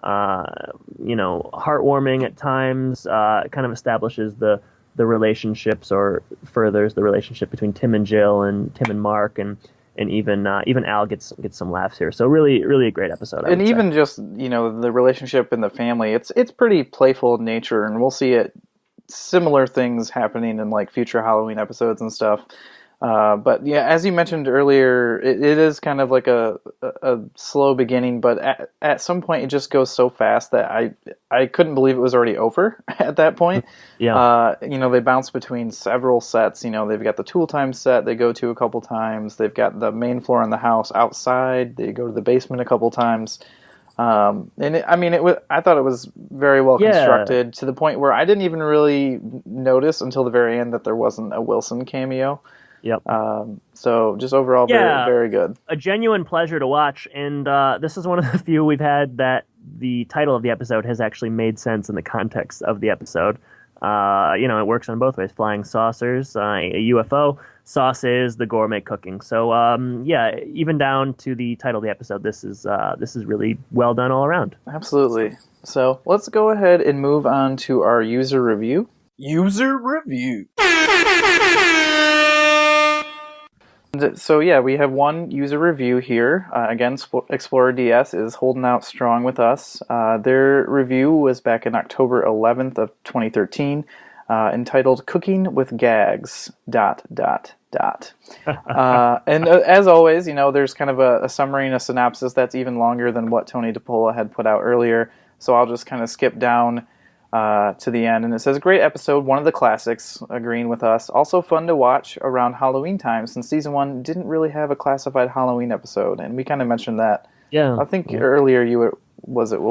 Heartwarming at times, kind of establishes the relationships or furthers the relationship between Tim and Jill and Tim and Mark, and even Al gets some laughs here. So really, really a great episode. And even just, the relationship in the family, it's pretty playful in nature, and we'll see it similar things happening in like future Halloween episodes and stuff. But yeah, as you mentioned earlier, it is kind of like a slow beginning, but at some point it just goes so fast that I couldn't believe it was already over at that point. Yeah. They bounce between several sets. They've got the Tool Time set they go to a couple times. They've got the main floor in the house outside. They go to the basement a couple times. I thought it was very well constructed to the point where I didn't even really notice until the very end that there wasn't a Wilson cameo. Yep. So just overall, very, very good. A genuine pleasure to watch, and this is one of the few we've had that the title of the episode has actually made sense in the context of the episode. It works on both ways: flying saucers, a UFO, sauces, the gourmet cooking. So even down to the title of the episode, this is really well done all around. Absolutely. So let's go ahead and move on to our user review. User review. So yeah, we have one user review here. Again, Explorer DS is holding out strong with us. Their review was back in October 11th of 2013, entitled "Cooking with Gags." ... And as always, there's kind of a summary and a synopsis that's even longer than what Tony DePola had put out earlier. So I'll just kind of skip down to the end, and it says, "Great episode, one of the classics," agreeing with us. "Also fun to watch around Halloween time, since season 1 didn't really have a classified Halloween episode," and we kind of mentioned that. Yeah. I think earlier a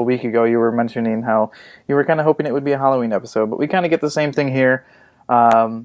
week ago, you were mentioning how you were kind of hoping it would be a Halloween episode, but we kind of get the same thing here. So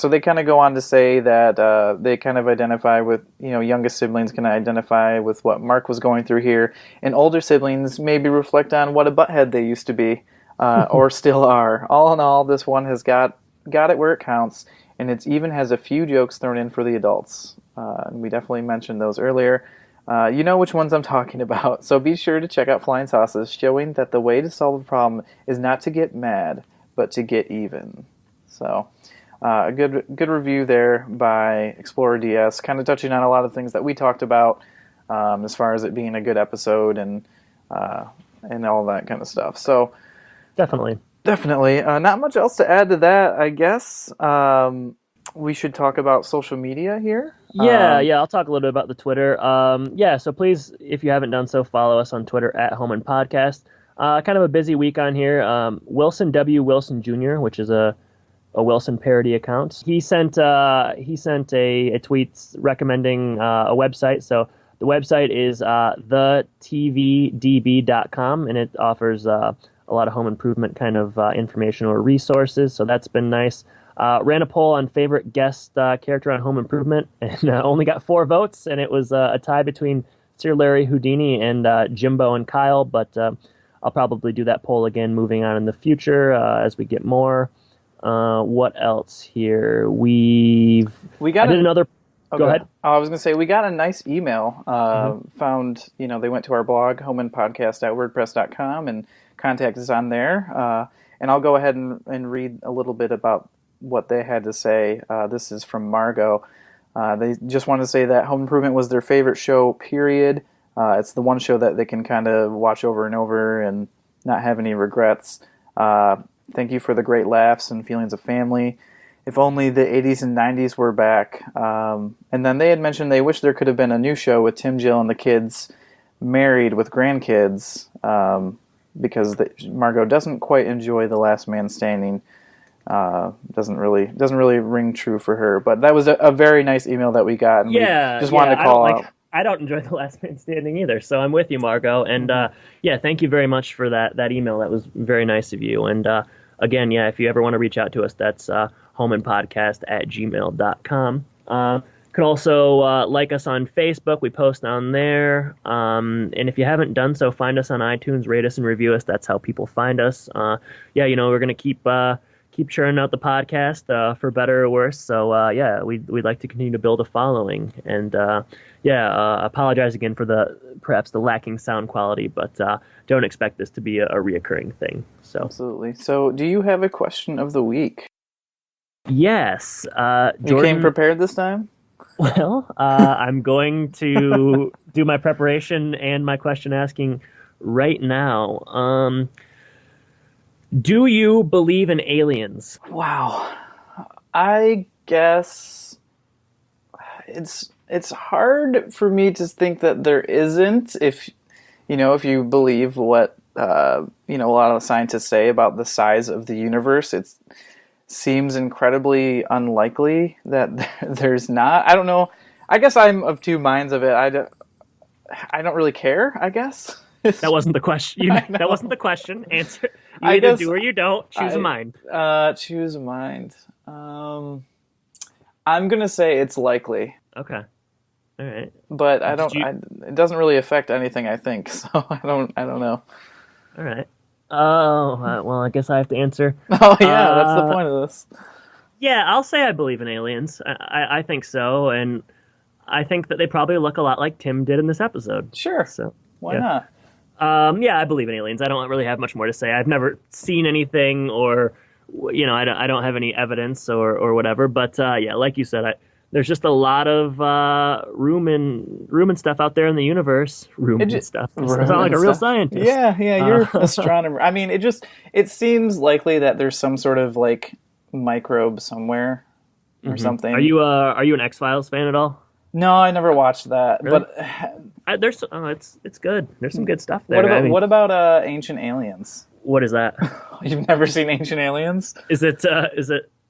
they kind of go on to say that they kind of identify with, youngest siblings can identify with what Mark was going through here, and older siblings maybe reflect on what a butthead they used to be. Or still are. All in all, this one has got it where it counts, and it even has a few jokes thrown in for the adults. And we definitely mentioned those earlier. You know which ones I'm talking about, so be sure to check out Flying Sauces, showing that the way to solve a problem is not to get mad, but to get even. So, a good review there by Explorer DS, kind of touching on a lot of things that we talked about, as far as it being a good episode and all that kind of stuff. So, Definitely. Not much else to add to that, I guess. We should talk about social media here. I'll talk a little bit about the Twitter. So please, if you haven't done so, follow us on Twitter at Home Impodcast. Kind of a busy week on here. Wilson W. Wilson Jr., which is a Wilson parody account. He sent a tweet recommending a website. So the website is thetvdb.com, and it offers a lot of home improvement kind of information or resources, so that's been nice. Ran a poll on favorite guest character on Home Improvement, and only got 4 votes, and it was a tie between Sir Larry Houdini and Jimbo and Kyle, but I'll probably do that poll again moving on in the future as we get more. What else here? I did another... Go ahead. I was going to say, we got a nice email. Found, they went to our blog, homeimpodcast.wordpress.com, and contact us on there. And I'll go ahead and read a little bit about what they had to say. This is from Margot. They just wanted to say that Home Improvement was their favorite show, period. It's the one show that they can kind of watch over and over and not have any regrets. Thank you for the great laughs and feelings of family. If only the 80s and 90s were back. And then they had mentioned they wish there could have been a new show with Tim, Jill, and the kids married with grandkids, because Margot doesn't quite enjoy The Last Man Standing. Doesn't really ring true for her. But that was a very nice email that we got, and we just wanted to call out. I don't enjoy The Last Man Standing either, so I'm with you, Margot. And thank you very much for that email. That was very nice of you. And again, if you ever want to reach out to us, that's homeimpodcast@gmail.com. Could also like us on Facebook. We post on there. And if you haven't done so, find us on iTunes, rate us and review us. That's how people find us. We're going to keep churning out the podcast for better or worse. So we'd like to continue to build a following. And apologize again for perhaps the lacking sound quality, but don't expect this to be a reoccurring thing. So absolutely. So do you have a question of the week? Yes. Jordan, you came prepared this time? Well, I'm going to do my preparation and my question asking right now. Do you believe in aliens? Wow. I guess it's hard for me to think that there isn't if you believe what a lot of scientists say about the size of the universe. It seems incredibly unlikely that there's not. I don't know. I guess I'm of two minds of it. I don't really care, I guess. That wasn't the question. That wasn't the question. Answer. You either do or you don't. Choose a mind. Choose a mind. I'm gonna say it's likely. Okay. All right. But I don't. It doesn't really affect anything, I think. So I don't know. All right. Oh well, I guess I have to answer. Oh yeah, that's the point of this. Yeah, I'll say I believe in aliens. I think so, and I think that they probably look a lot like Tim did in this episode. Sure. So why not? Yeah, I believe in aliens. I don't really have much more to say. I've never seen anything, or I don't have any evidence or whatever. But yeah, like you said, there's just a lot of room and stuff out there in the universe. And stuff. I sound like a real scientist. Yeah, you're an astronomer. I mean, it seems likely that there's some sort of like microbe somewhere or something. Are you an X-Files fan at all? No, I never watched that. Really? But it's good. There's some good stuff there. What about Ancient Aliens? What is that? You've never seen Ancient Aliens? Is it?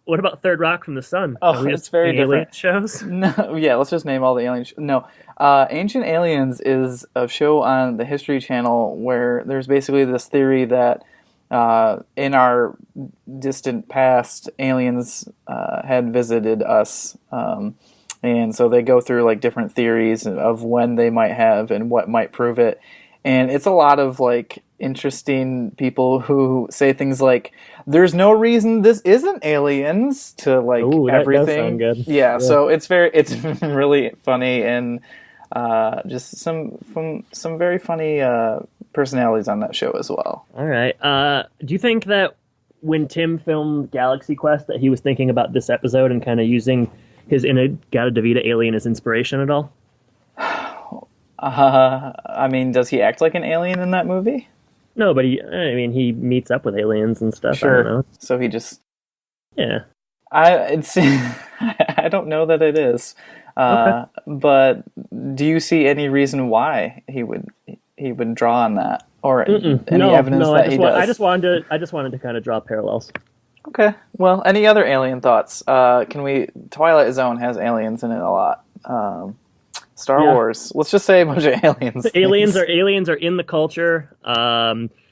What about Third Rock from the Sun? Oh, it's very different. Shows? No, yeah, let's just name all the alien No. Ancient Aliens is a show on the History Channel where there's basically this theory that in our distant past, aliens had visited us. And so they go through like different theories of when they might have and what might prove it. And it's a lot of like interesting people who say things like, "There's no reason this isn't aliens," to like everything. That does sound good. Yeah, so it's really funny and just some very funny personalities on that show as well. All right. Do you think that when Tim filmed Galaxy Quest that he was thinking about this episode and kind of using his In-A-Gadda-Da-Vida alien as inspiration at all? I mean, does he act like an alien in that movie? No, but he meets up with aliens and stuff. Sure. I don't know. So he just... Yeah. I don't know that it is. Okay. But do you see any reason why he would draw on that? Or any evidence that he does? I just wanted to kind of draw parallels. Okay. Well, any other alien thoughts? Twilight Zone has aliens in it a lot. Star Wars. Let's just say a bunch of aliens. Aliens are in the culture.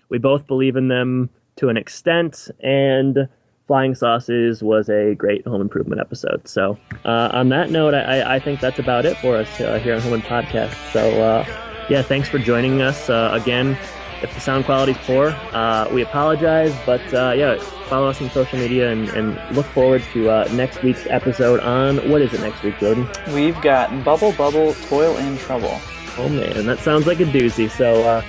We both believe in them to an extent, and Flying Saucers was a great Home Improvement episode. So on that note, I think that's about it for us here on Home Impodcast. So thanks for joining us again. If the sound quality is poor, we apologize, but follow us on social media and look forward to next week's episode on, what is it next week, Jordan? We've got Bubble Bubble, Toil and Trouble. Oh man, that sounds like a doozy. So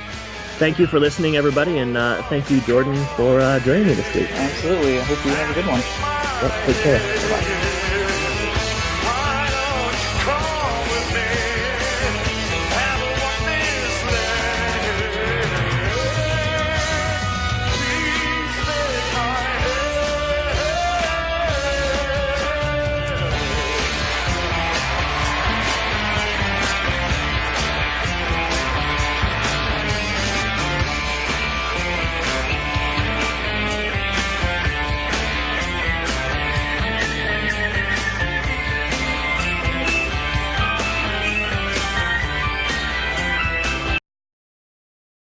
thank you for listening, everybody, and thank you, Jordan, for joining me this week. Absolutely. I hope you have a good one. Yep, take care. Bye.